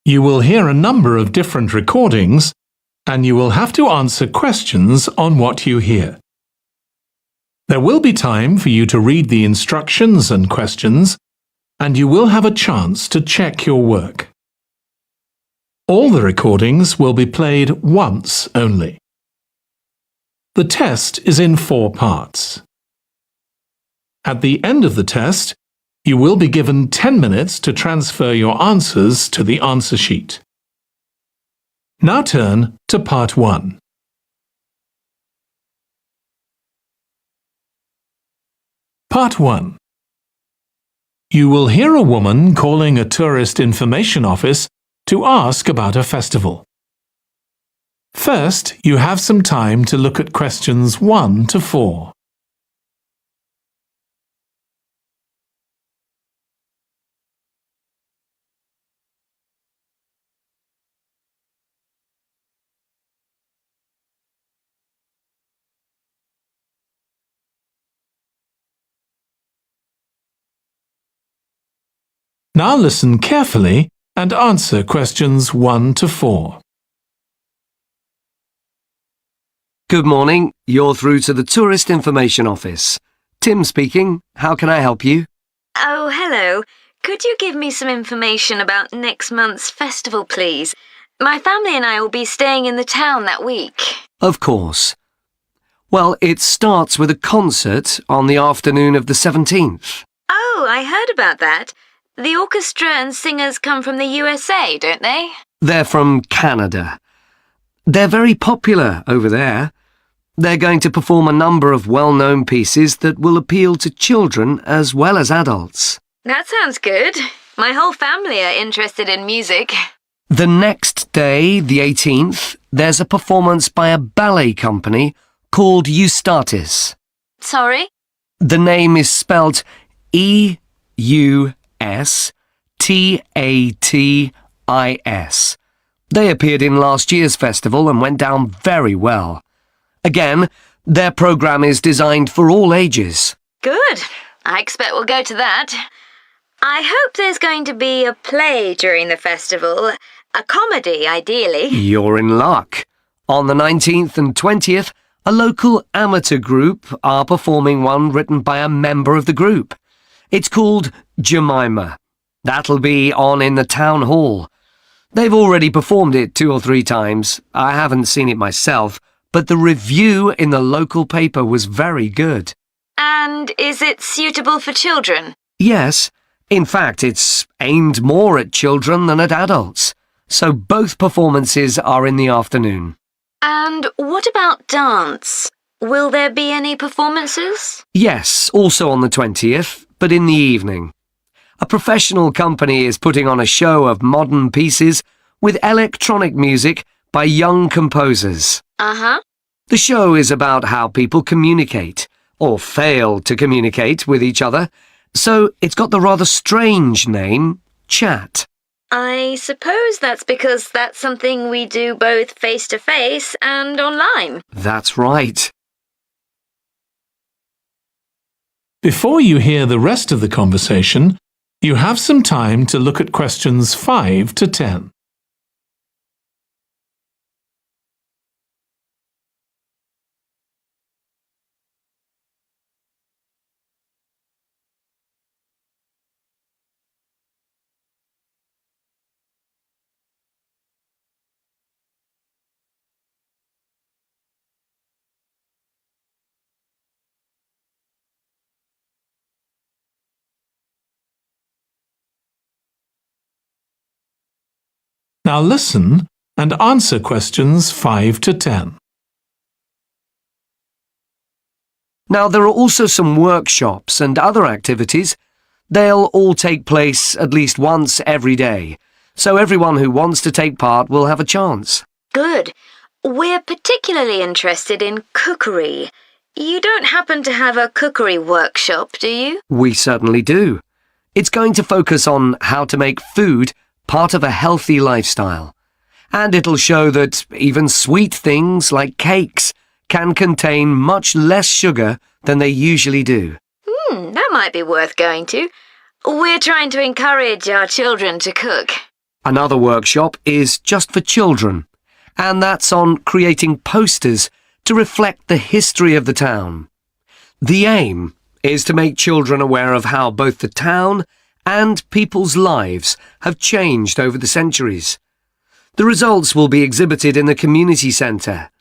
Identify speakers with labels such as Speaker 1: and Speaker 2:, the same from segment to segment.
Speaker 1: You will hear a number of different recordings, and you will have to answer questions on what you hear. There will be time for you to read the instructions and questions, and you will have a chance to check your work. All the recordings will be played once only. The test is in 4 parts. At the end of the test, you will be given 10 minutes to transfer your answers to the answer sheet. Now turn to Part 1. Part 1. You will hear a woman calling a tourist information office to ask about a festival. First, you have some time to look at questions 1 to 4. Now listen carefully and answer questions 1 to 4.
Speaker 2: Good morning. You're through to the Tourist Information Office. Tim speaking. How can I help you?
Speaker 3: Oh, hello. Could you give me some information about next month's festival, please? My family and I will be staying in the town that week.
Speaker 2: Of course. Well, it starts with a concert on the afternoon of the 17th.
Speaker 3: Oh, I heard about that. The orchestra and singers come from the USA, don't they?
Speaker 2: They're from Canada. They're very popular over there. They're going to perform a number of well-known pieces that will appeal to children as well as adults.
Speaker 3: That sounds good. My whole family are interested in music.
Speaker 2: The next day, the 18th, there's a performance by a ballet company called Eustatis.
Speaker 3: Sorry?
Speaker 2: The name is spelled E-U-S-T-A-T-I-S. They appeared in last year's festival and went down very well. Again, their program is designed for all ages.
Speaker 3: Good. I expect we'll go to that. I hope there's going to be a play during the festival. A comedy, ideally.
Speaker 2: You're in luck. On the 19th and 20th, a local amateur group are performing one written by a member of the group. It's called Jemima. That'll be on in the town hall. They've already performed it 2 or 3 times. I haven't seen it myself, but the review in the local paper was very good.
Speaker 3: And is it suitable for children?
Speaker 2: Yes. In fact, it's aimed more at children than at adults. So both performances are in the afternoon.
Speaker 3: And what about dance? Will there be any performances?
Speaker 2: Yes, also on the 20th, but in the evening. A professional company is putting on a show of modern pieces with electronic music by young composers.
Speaker 3: Uh-huh.
Speaker 2: The show is about how people communicate, or fail to communicate with each other, so it's got the rather strange name, chat.
Speaker 3: I suppose that's because that's something we do both face-to-face and online.
Speaker 2: That's right.
Speaker 1: Before you hear the rest of the conversation, you have some time to look at questions 5 to 10. Now listen and answer questions 5 to 10.
Speaker 2: Now, there are also some workshops and other activities. They'll all take place at least once every day, so everyone who wants to take part will have a chance.
Speaker 3: Good. We're particularly interested in cookery. You don't happen to have a cookery workshop, do you?
Speaker 2: We certainly do. It's going to focus on how to make food part of a healthy lifestyle. And it'll show that even sweet things like cakes can contain much less sugar than they usually do.
Speaker 3: That might be worth going to. We're trying to encourage our children to cook.
Speaker 2: Another workshop is just for children, and that's on creating posters to reflect the history of the town. The aim is to make children aware of how both the town and people's lives have changed over the centuries. The results will be exhibited in the community centre.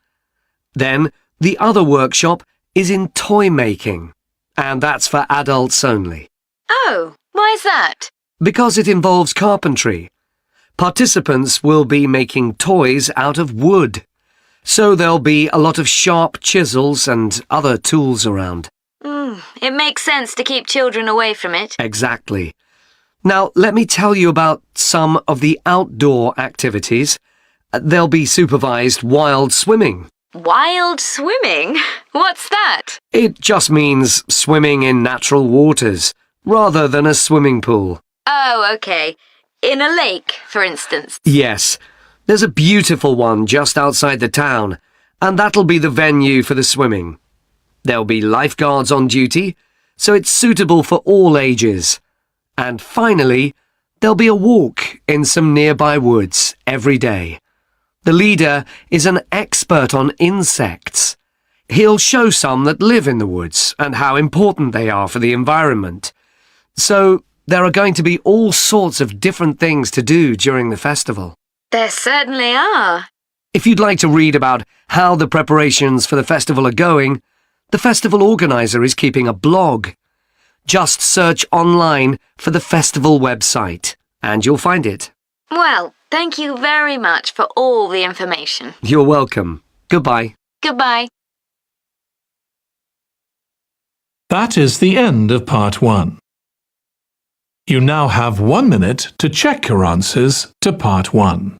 Speaker 2: Then, the other workshop is in toy making, and that's for adults only.
Speaker 3: Oh, why's that?
Speaker 2: Because it involves carpentry. Participants will be making toys out of wood, so there'll be a lot of sharp chisels and other tools around.
Speaker 3: It makes sense to keep children away from it.
Speaker 2: Exactly. Now, let me tell you about some of the outdoor activities. There'll be supervised wild swimming.
Speaker 3: Wild swimming? What's that?
Speaker 2: It just means swimming in natural waters, rather than a swimming pool.
Speaker 3: Oh, okay. In a lake, for instance.
Speaker 2: Yes, there's a beautiful one just outside the town, and that'll be the venue for the swimming. There'll be lifeguards on duty, so it's suitable for all ages. And finally, there'll be a walk in some nearby woods every day. The leader is an expert on insects. He'll show some that live in the woods and how important they are for the environment. So there are going to be all sorts of different things to do during the festival.
Speaker 3: There certainly are.
Speaker 2: If you'd like to read about how the preparations for the festival are going, the festival organizer is keeping a blog. Just search online for the festival website, and you'll find it.
Speaker 3: Well, thank you very much for all the information.
Speaker 2: You're welcome. Goodbye.
Speaker 3: Goodbye.
Speaker 1: That is the end of part 1. You now have 1 minute to check your answers to part 1.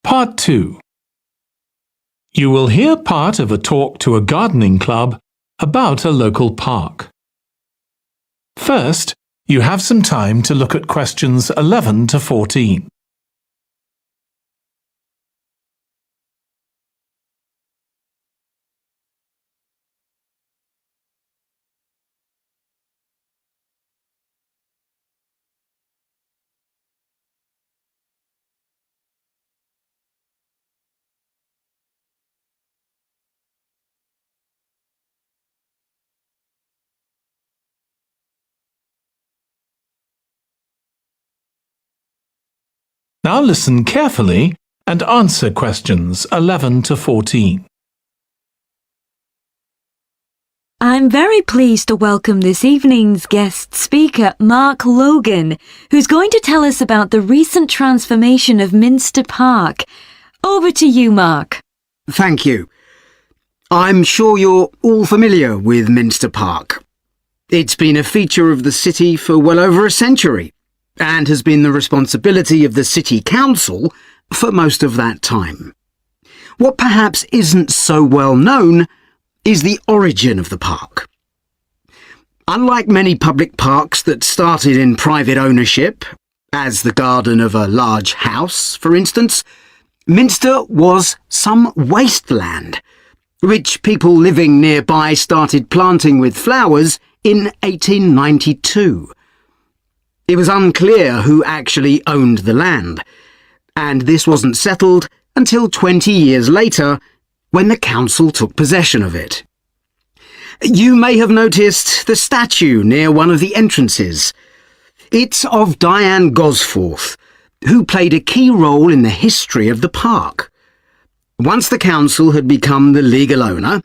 Speaker 1: Part 2. You will hear part of a talk to a gardening club about a local park. First, you have some time to look at questions 11 to 14. Now listen carefully and answer questions 11 to 14.
Speaker 4: I'm very pleased to welcome this evening's guest speaker, Mark Logan, who's going to tell us about the recent transformation of Minster Park. Over to you, Mark.
Speaker 5: Thank you. I'm sure you're all familiar with Minster Park. It's been a feature of the city for well over a century, and has been the responsibility of the City Council for most of that time. What perhaps isn't so well known is the origin of the park. Unlike many public parks that started in private ownership, as the garden of a large house, for instance, Minster was some wasteland, which people living nearby started planting with flowers in 1892. It was unclear who actually owned the land, and this wasn't settled until 20 years later, when the council took possession of it. You may have noticed the statue near one of the entrances. It's of Diane Gosforth, who played a key role in the history of the park. Once the council had become the legal owner,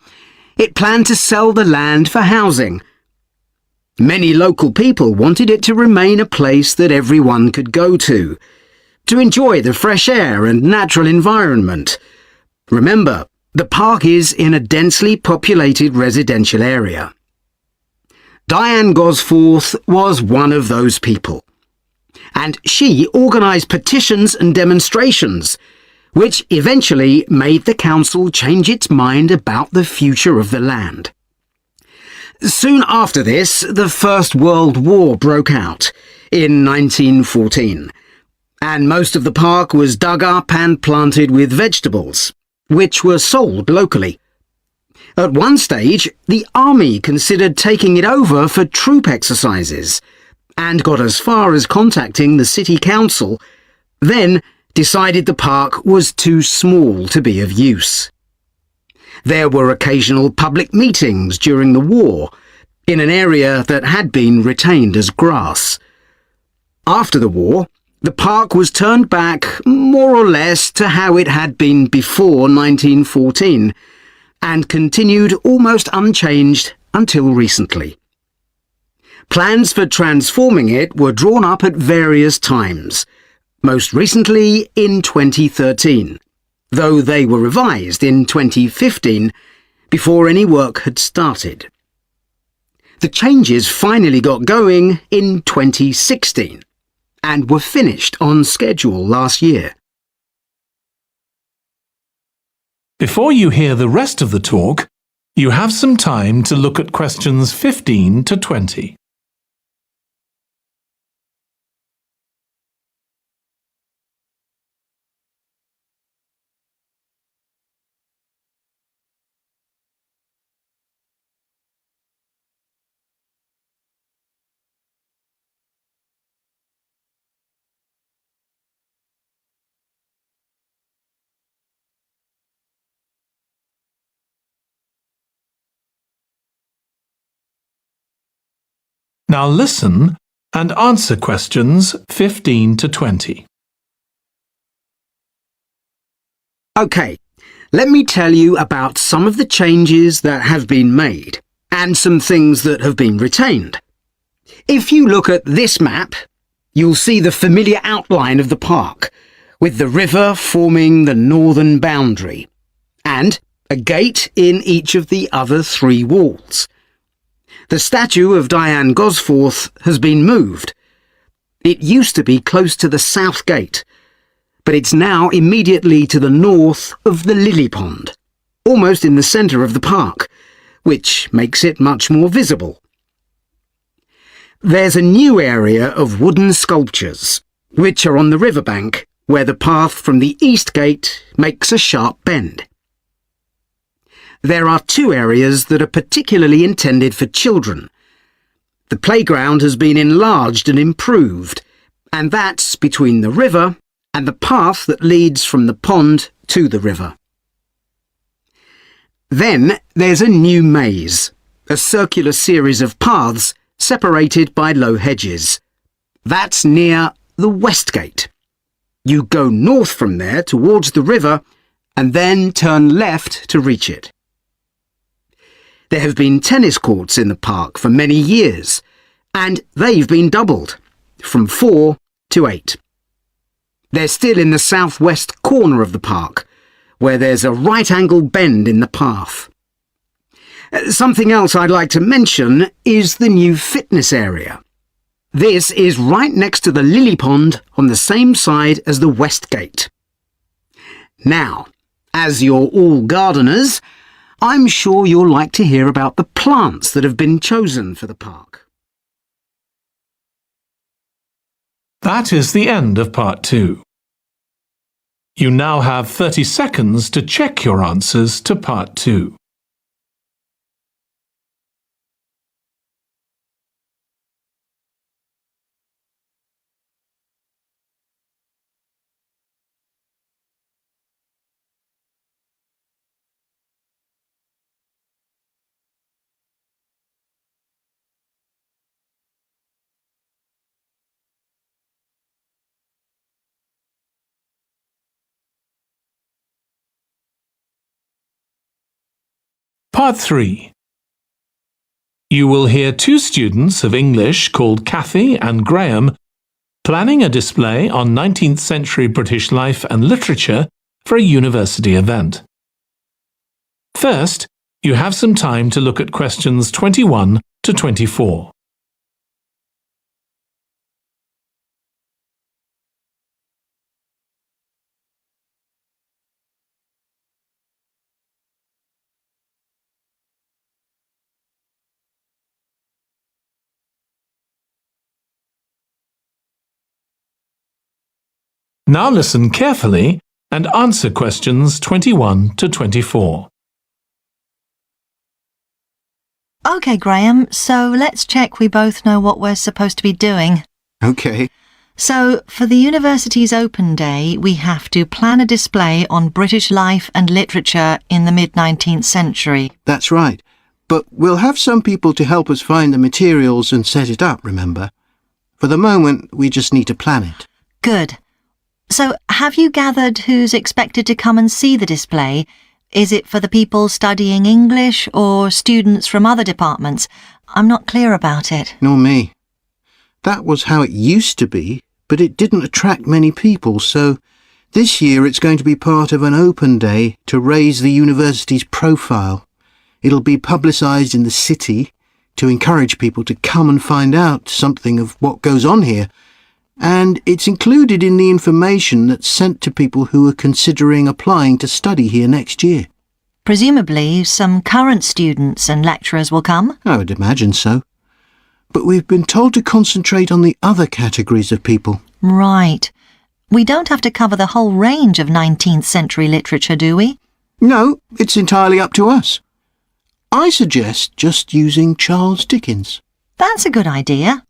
Speaker 5: it planned to sell the land for housing. Many local people wanted it to remain a place that everyone could go to enjoy the fresh air and natural environment. Remember, the park is in a densely populated residential area. Diane Gosforth was one of those people, and she organised petitions and demonstrations, which eventually made the council change its mind about the future of the land. Soon after this, the First World War broke out in 1914, and most of the park was dug up and planted with vegetables, which were sold locally. At one stage, the army considered taking it over for troop exercises, and got as far as contacting the city council, then decided the park was too small to be of use. There were occasional public meetings during the war, in an area that had been retained as grass. After the war, the park was turned back more or less to how it had been before 1914, and continued almost unchanged until recently. Plans for transforming it were drawn up at various times, most recently in 2013, though they were revised in 2015 before any work had started. The changes finally got going in 2016 and were finished on schedule last year.
Speaker 1: Before you hear the rest of the talk, you have some time to look at questions 15 to 20. Now listen and answer questions 15 to 20.
Speaker 5: OK, let me tell you about some of the changes that have been made and some things that have been retained. If you look at this map, you'll see the familiar outline of the park, with the river forming the northern boundary, and a gate in each of the other three walls. The statue of Diane Gosforth has been moved. It used to be close to the south gate, but it's now immediately to the north of the lily pond, almost in the centre of the park, which makes it much more visible. There's a new area of wooden sculptures, which are on the riverbank, where the path from the east gate makes a sharp bend. There are two areas that are particularly intended for children. The playground has been enlarged and improved, and that's between the river and the path that leads from the pond to the river. Then there's a new maze, a circular series of paths separated by low hedges. That's near the west gate. You go north from there towards the river and then turn left to reach it. There have been tennis courts in the park for many years, and they've been doubled, from 4 to 8. They're still in the southwest corner of the park, where there's a right-angle bend in the path. Something else I'd like to mention is the new fitness area. This is right next to the lily pond on the same side as the west gate. Now, as you're all gardeners, I'm sure you'll like to hear about the plants that have been chosen for the park.
Speaker 1: That is the end of part 2. You now have 30 seconds to check your answers to part 2. Part 3. You will hear two students of English called Kathy and Graham planning a display on 19th century British life and literature for a university event. First, you have some time to look at questions 21 to 24. Now listen carefully and answer questions 21 to 24.
Speaker 6: OK, Graham, so let's check we both know what we're supposed to be doing.
Speaker 5: OK.
Speaker 6: So, for the university's open day, we have to plan a display on British life and literature in the mid-19th century.
Speaker 7: That's right. But we'll have some people to help us find the materials and set it up, remember? For the moment, we just need to plan it.
Speaker 6: Good. So, have you gathered who's expected to come and see the display? Is it for the people studying English or students from other departments? I'm not clear about it.
Speaker 7: Nor me. That was how it used to be, but it didn't attract many people, so this year it's going to be part of an open day to raise the university's profile. It'll be publicised in the city to encourage people to come and find out something of what goes on here. And it's included in the information that's sent to people who are considering applying to study here next year.
Speaker 6: Presumably, some current students and lecturers will come?
Speaker 7: I would imagine so. But we've been told to concentrate on the other categories of people.
Speaker 6: Right. We don't have to cover the whole range of 19th century literature, do we?
Speaker 7: No, it's entirely up to us. I suggest just using Charles Dickens.
Speaker 6: That's a good idea.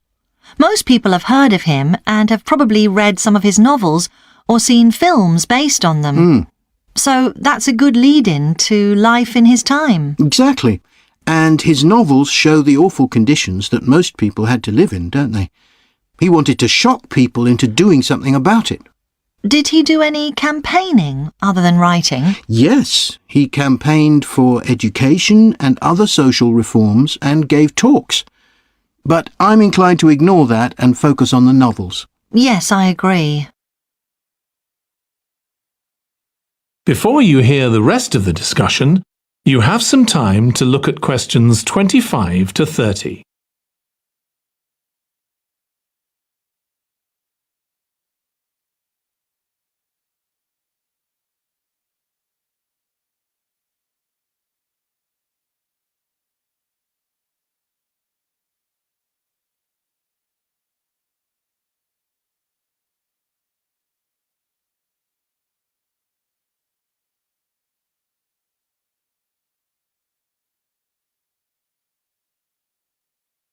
Speaker 6: Most people have heard of him and have probably read some of his novels or seen films based on them. So that's a good lead-in to life in his time.
Speaker 7: Exactly. And his novels show the awful conditions that most people had to live in, don't they? He wanted to shock people into doing something about it.
Speaker 6: Did he do any campaigning other than writing?
Speaker 7: Yes, he campaigned for education and other social reforms and gave talks. But I'm inclined to ignore that and focus on the novels.
Speaker 6: Yes, I agree.
Speaker 1: Before you hear the rest of the discussion, you have some time to look at questions 25 to 30.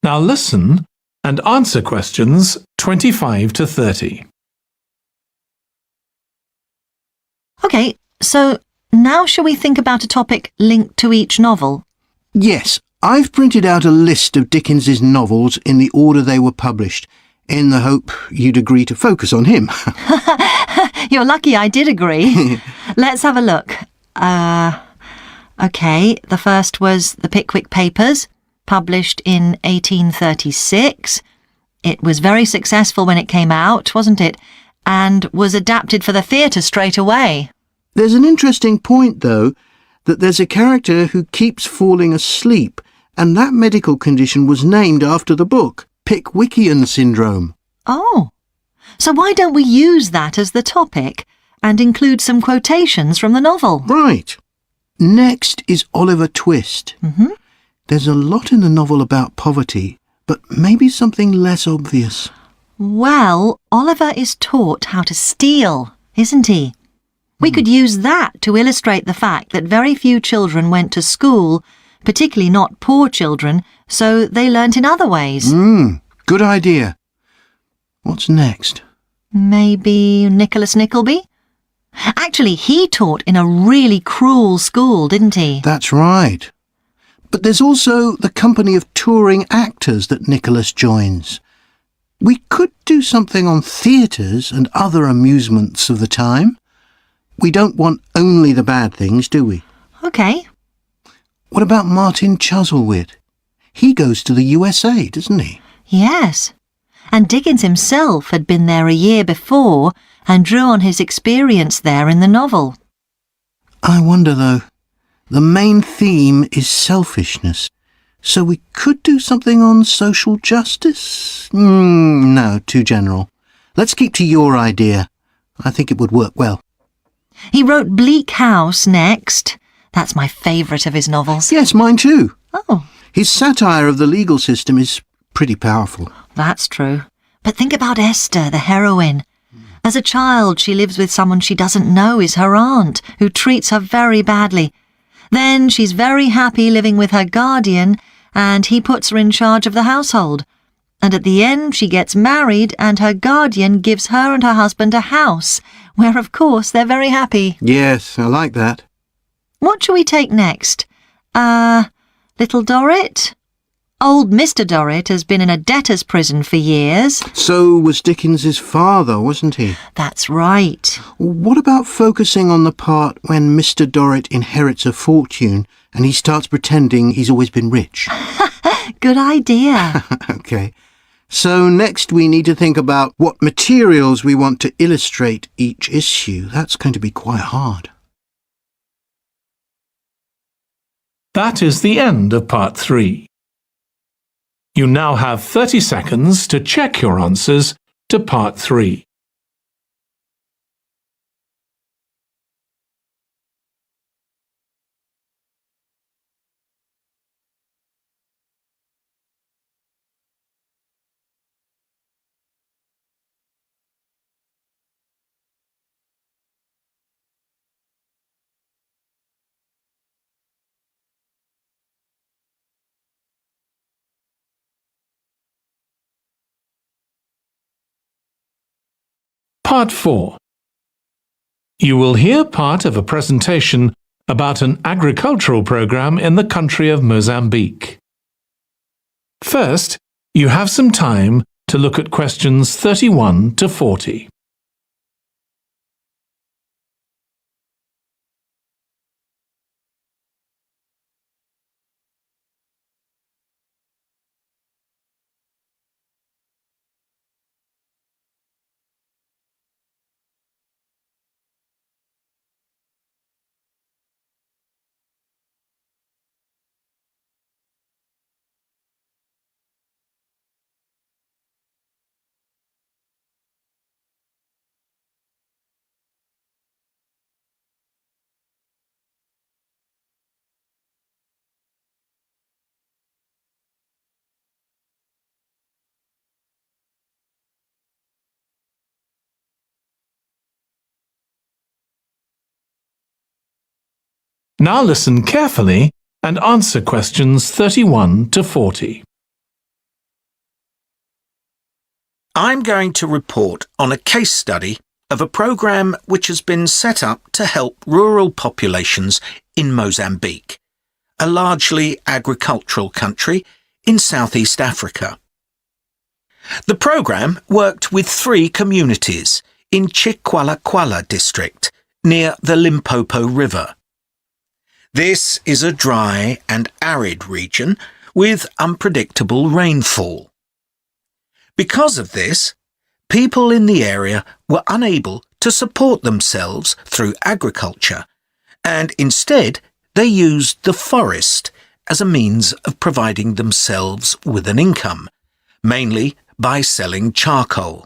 Speaker 1: Now listen and answer questions 25 to 30.
Speaker 6: OK, so now shall we think about a topic linked to each novel?
Speaker 7: Yes, I've printed out a list of Dickens's novels in the order they were published, in the hope you'd agree to focus on him.
Speaker 6: You're lucky I did agree. Let's have a look. OK, the first was The Pickwick Papers, published in 1836. It was very successful when it came out, wasn't it? And was adapted for the theatre straight away.
Speaker 7: There's an interesting point, though, that there's a character who keeps falling asleep, and that medical condition was named after the book, Pickwickian syndrome.
Speaker 6: Oh, so why don't we use that as the topic and include some quotations from the novel?
Speaker 7: Right. Next is Oliver Twist. There's a lot in the novel about poverty, but maybe something less obvious.
Speaker 6: Well, Oliver is taught how to steal, isn't he? We could use that to illustrate the fact that very few children went to school, particularly not poor children, so they learnt in other ways.
Speaker 7: Good idea. What's next?
Speaker 6: Maybe Nicholas Nickleby? Actually, he taught in a really cruel school, didn't he?
Speaker 7: That's right. But there's also the company of touring actors that Nicholas joins. We could do something on theatres and other amusements of the time. We don't want only the bad things, do we?
Speaker 6: OK.
Speaker 7: What about Martin Chuzzlewit? He goes to the USA, doesn't he?
Speaker 6: Yes. And Dickens himself had been there a year before and drew on his experience there in the novel.
Speaker 7: I wonder, though. The main theme is selfishness. So we could do something on social justice? No, too general. Let's keep to your idea. I think it would work well.
Speaker 6: He wrote Bleak House next. That's my favourite of his novels.
Speaker 7: Yes, mine too.
Speaker 6: Oh,
Speaker 7: His satire of the legal system is pretty powerful.
Speaker 6: that's true. But think about Esther, the heroine. As a child, she lives with someone she doesn't know is her aunt, who treats her very badly. Then she's very happy living with her guardian, and he puts her in charge of the household. And at the end, she gets married, and her guardian gives her and her husband a house, where, of course, they're very happy.
Speaker 7: Yes, I like that.
Speaker 6: What shall we take next? Little Dorrit? Old Mr. Dorrit has been in a debtor's prison for years.
Speaker 7: So was Dickens's father, wasn't he?
Speaker 6: That's right.
Speaker 7: What about focusing on the part when Mr. Dorrit inherits a fortune and he starts pretending he's always been rich?
Speaker 6: Good idea.
Speaker 7: OK. So next we need to think about what materials we want to illustrate each issue. That's going to be quite hard.
Speaker 1: That is the end of part 3. You now have 30 seconds to check your answers to part 3. Part 4. You will hear part of a presentation about an agricultural program in the country of Mozambique. First, you have some time to look at questions 31 to 40. Now listen carefully and answer questions 31 to 40.
Speaker 8: I'm going to report on a case study of a program which has been set up to help rural populations in Mozambique, a largely agricultural country in Southeast Africa. The program worked with 3 communities in Chikwalakwala district near the Limpopo River. This is a dry and arid region with unpredictable rainfall. Because of this, people in the area were unable to support themselves through agriculture, and instead they used the forest as a means of providing themselves with an income, mainly by selling charcoal.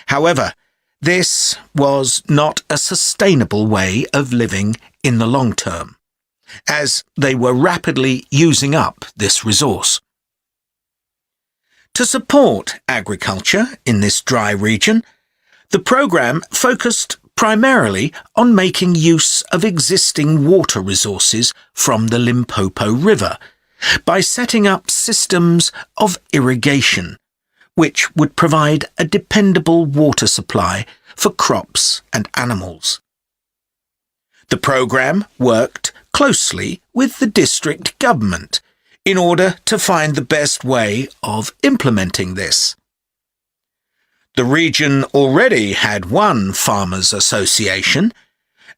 Speaker 8: However, this was not a sustainable way of living in the long term, as they were rapidly using up this resource. To support agriculture in this dry region, the program focused primarily on making use of existing water resources from the Limpopo River by setting up systems of irrigation, which would provide a dependable water supply for crops and animals. The program worked closely with the district government in order to find the best way of implementing this. The region already had one farmers' association,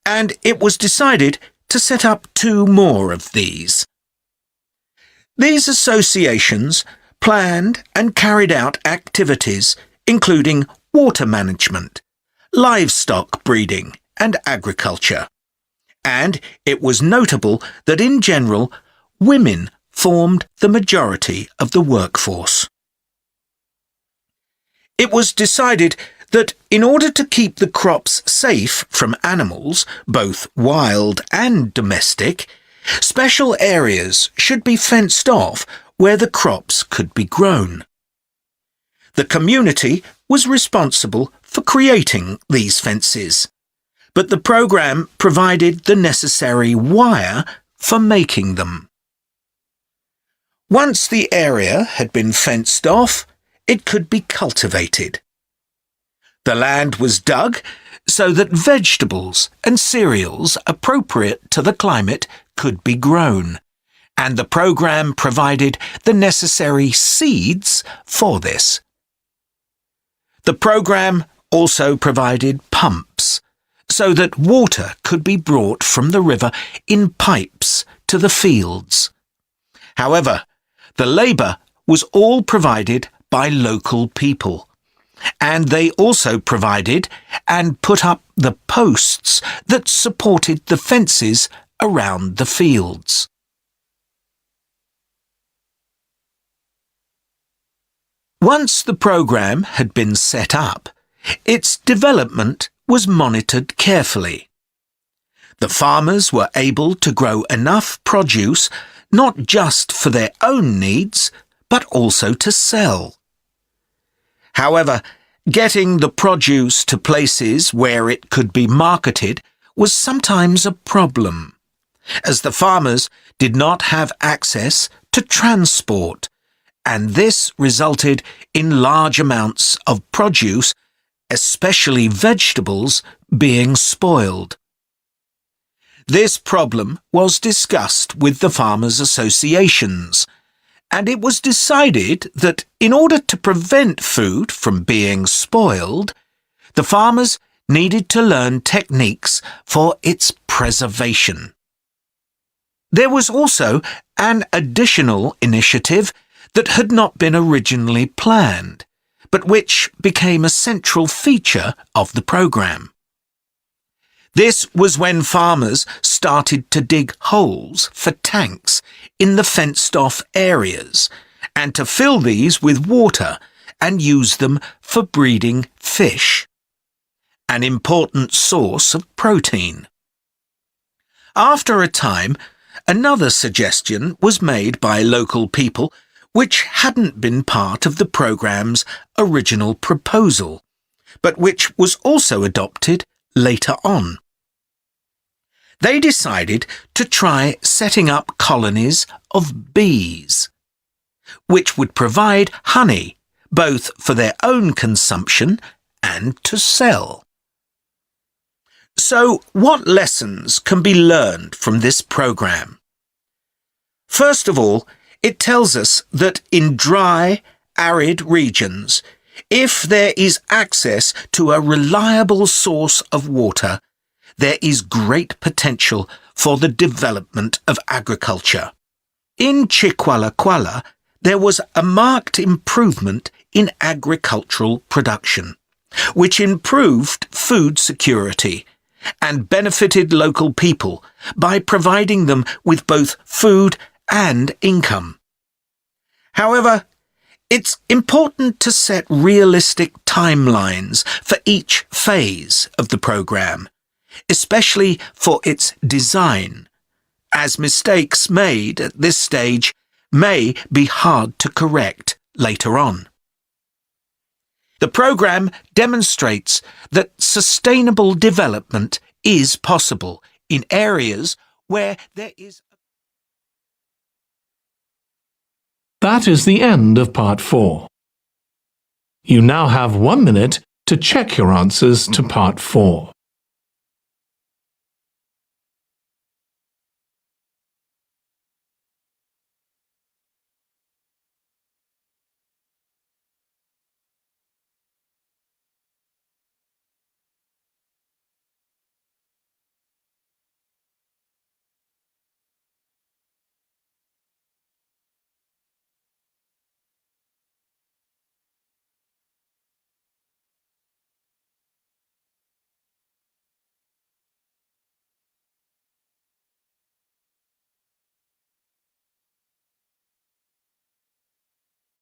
Speaker 8: and it was decided to set up 2 more of these. These associations planned and carried out activities including water management, livestock breeding and agriculture. And it was notable that in general, women formed the majority of the workforce. It was decided that in order to keep the crops safe from animals, both wild and domestic, special areas should be fenced off where the crops could be grown. The community was responsible for creating these fences, but the programme provided the necessary wire for making them. Once the area had been fenced off, it could be cultivated. The land was dug so that vegetables and cereals appropriate to the climate could be grown, and the programme provided the necessary seeds for this. The programme also provided pumps so that water could be brought from the river in pipes to the fields. However, the labour was all provided by local people, and they also provided and put up the posts that supported the fences around the fields. Once the programme had been set up, its development was monitored carefully. The farmers were able to grow enough produce not just for their own needs, but also to sell. However, getting the produce to places where it could be marketed was sometimes a problem, as the farmers did not have access to transport, and this resulted in large amounts of produce, especially vegetables, being spoiled. This problem was discussed with the farmers' associations, and it was decided that in order to prevent food from being spoiled, the farmers needed to learn techniques for its preservation. There was also an additional initiative that had not been originally planned, but which became a central feature of the programme. This was when farmers started to dig holes for tanks in the fenced-off areas and to fill these with water and use them for breeding fish, an important source of protein. After a time, another suggestion was made by local people which hadn't been part of the programme's original proposal, but which was also adopted later on. They decided to try setting up colonies of bees, which would provide honey both for their own consumption and to sell. So, what lessons can be learned from this programme? First of all, it tells us that in dry, arid regions, if there is access to a reliable source of water, there is great potential for the development of agriculture. In Chikwalakwala, there was a marked improvement in agricultural production, which improved food security and benefited local people by providing them with both food and income. However, it's important to set realistic timelines for each phase of the programme, especially for its design, as mistakes made at this stage may be hard to correct later on. The programme demonstrates that sustainable development is possible in areas where there is.
Speaker 1: That is the end of part 4. You now have 1 minute to check your answers to part 4.